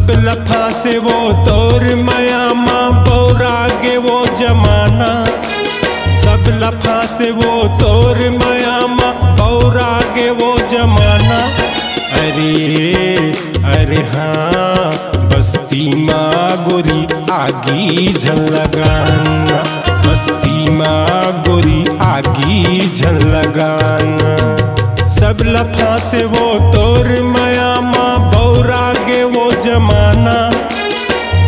सब लफा से वो तोर मयामा बौरागे वो जमाना। सब लफा से वो तोर मयामा बौरागे वो जमाना। अरे हाँ बस्ती माँ गोरी आगी झलगाना। बस्ती माँ गोरी आगी झलगाना। सब लफा से वो तोर मयामा बौरागे वो जमाना।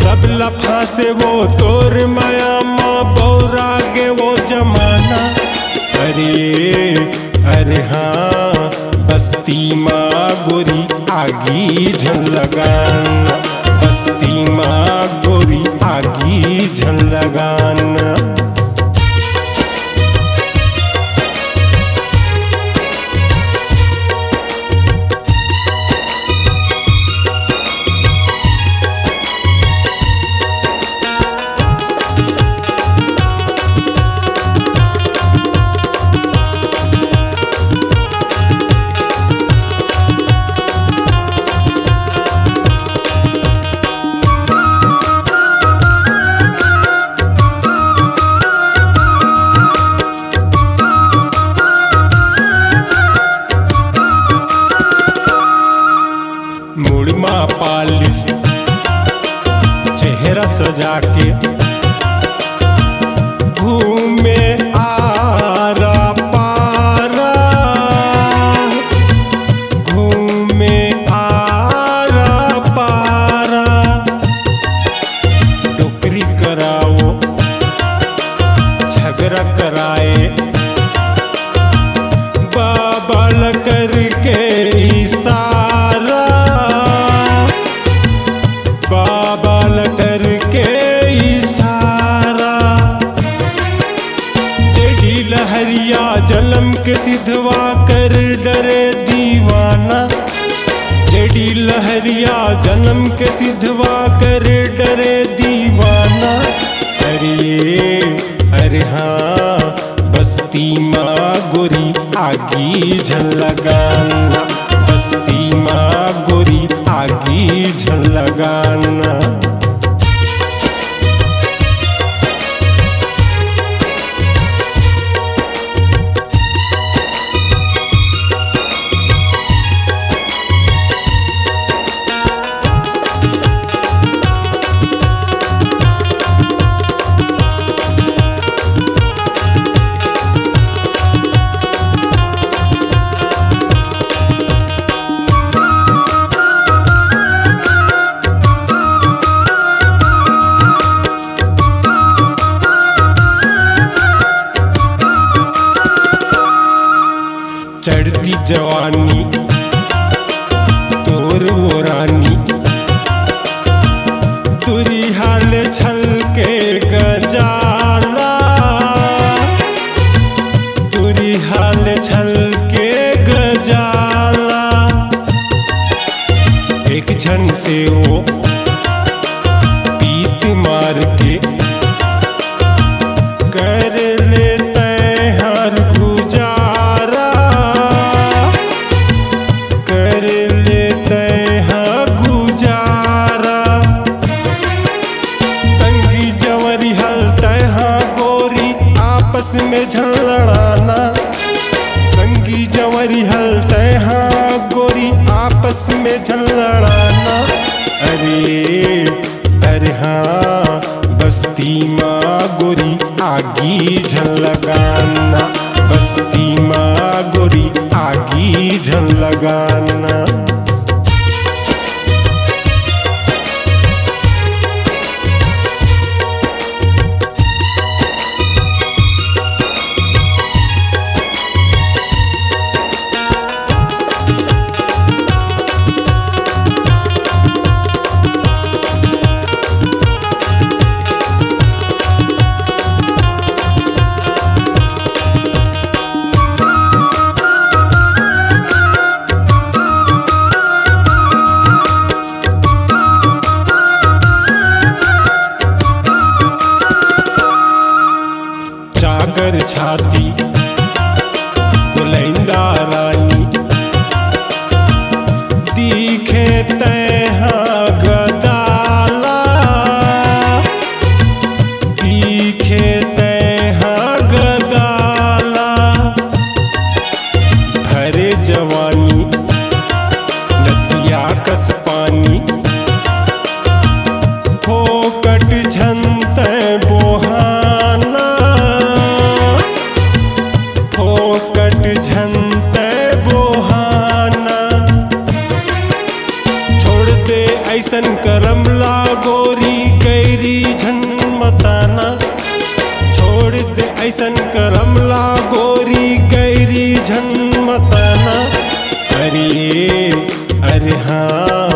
सब लफा से वो तोर मयामा बौरागे वो जमाना। अरे हाँ बस्ती माँ गोरी आगी झलगाना। बस्ती माँ गोरी आगी झलगाना। मुड़मा पालिश चेहरा सजा के घूमे आरा पारा। घूमे आरा पारा। डोकरी कराओ झगड़ा कराए बाबल करके इशारा। बाबल करके इशारा। टेढ़ी लहरिया जन्म के सिधवा कर डरे दीवाना। टेढ़ी लहरिया जन्म के सिधवा कर डरे दीवाना। अरे हाँ बस्ती माँ गोरी आगी झलगाना। बस्ती माँ गोरी आगी झलगाना। चढ़ती जवानी तोर वो रानी। तुरी हाल छल के गजाला। तुरी हाल छल के गजाला। एक झन से वो पीत मार के कर लेते हर गुजारा। कर लेते हैं गुजारा। संगी जवरी हलते हैं गोरी आपस में झलड़ाना। संगी जवरी हलते हैं गोरी आपस में झलड़ाना। अरे हाँ बस्ती माँ गोरी आगी झलगाना। बस्ती माँ गोरी आगी झलगाना। जवानी नदिया कस पानी फोकट झंत बोहाना फोकट झंत बोहाना छोड़ दे ऐसन करम ला गोरी गैरी झनमताना छोड़ दे ऐसन करम ला गोरी गैरी झनमताना अरे हाँ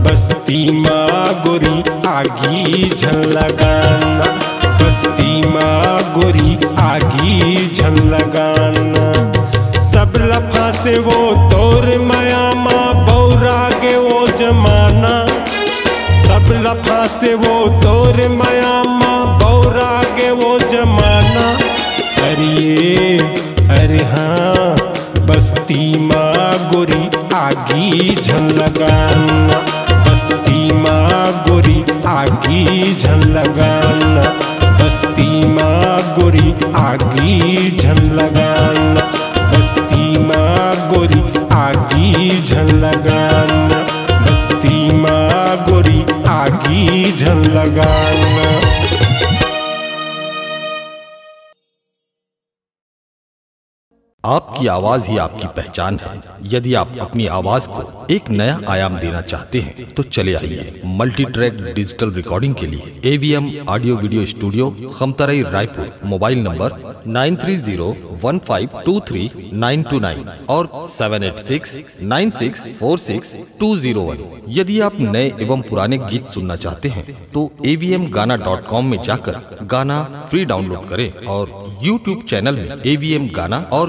बस्ती माँ गोरी आगी झन लगाना बस्ती माँ गोरी आगी झन लगाना सब लफा से वो तोर माया माँ बौरा के वो जमाना सब लफा से वो तोर माया माँ बौरा के वो जमाना अरे हाँ बस्ती माँ गोरी आगी झन लगाना बस्ती माँ गोरी आगी झन लगाना बस्ती माँ गोरी आगी झन लगाना बस्ती माँ गोरी आगी झन लगाना बस्ती माँ गोरी आगी झन लगाना। आपकी आवाज ही आपकी पहचान है। यदि आप अपनी आवाज को एक नया आयाम देना चाहते हैं तो चले आइए मल्टी ट्रैक डिजिटल रिकॉर्डिंग के लिए AVM audio video studio Khamtarai Raipur. Mobile number 9301523929 और 7869646201। यदि आप नए एवं पुराने गीत सुनना चाहते हैं तो avmgana.com में जाकर गाना फ्री डाउनलोड करें और YouTube चैनल में AVM गाना और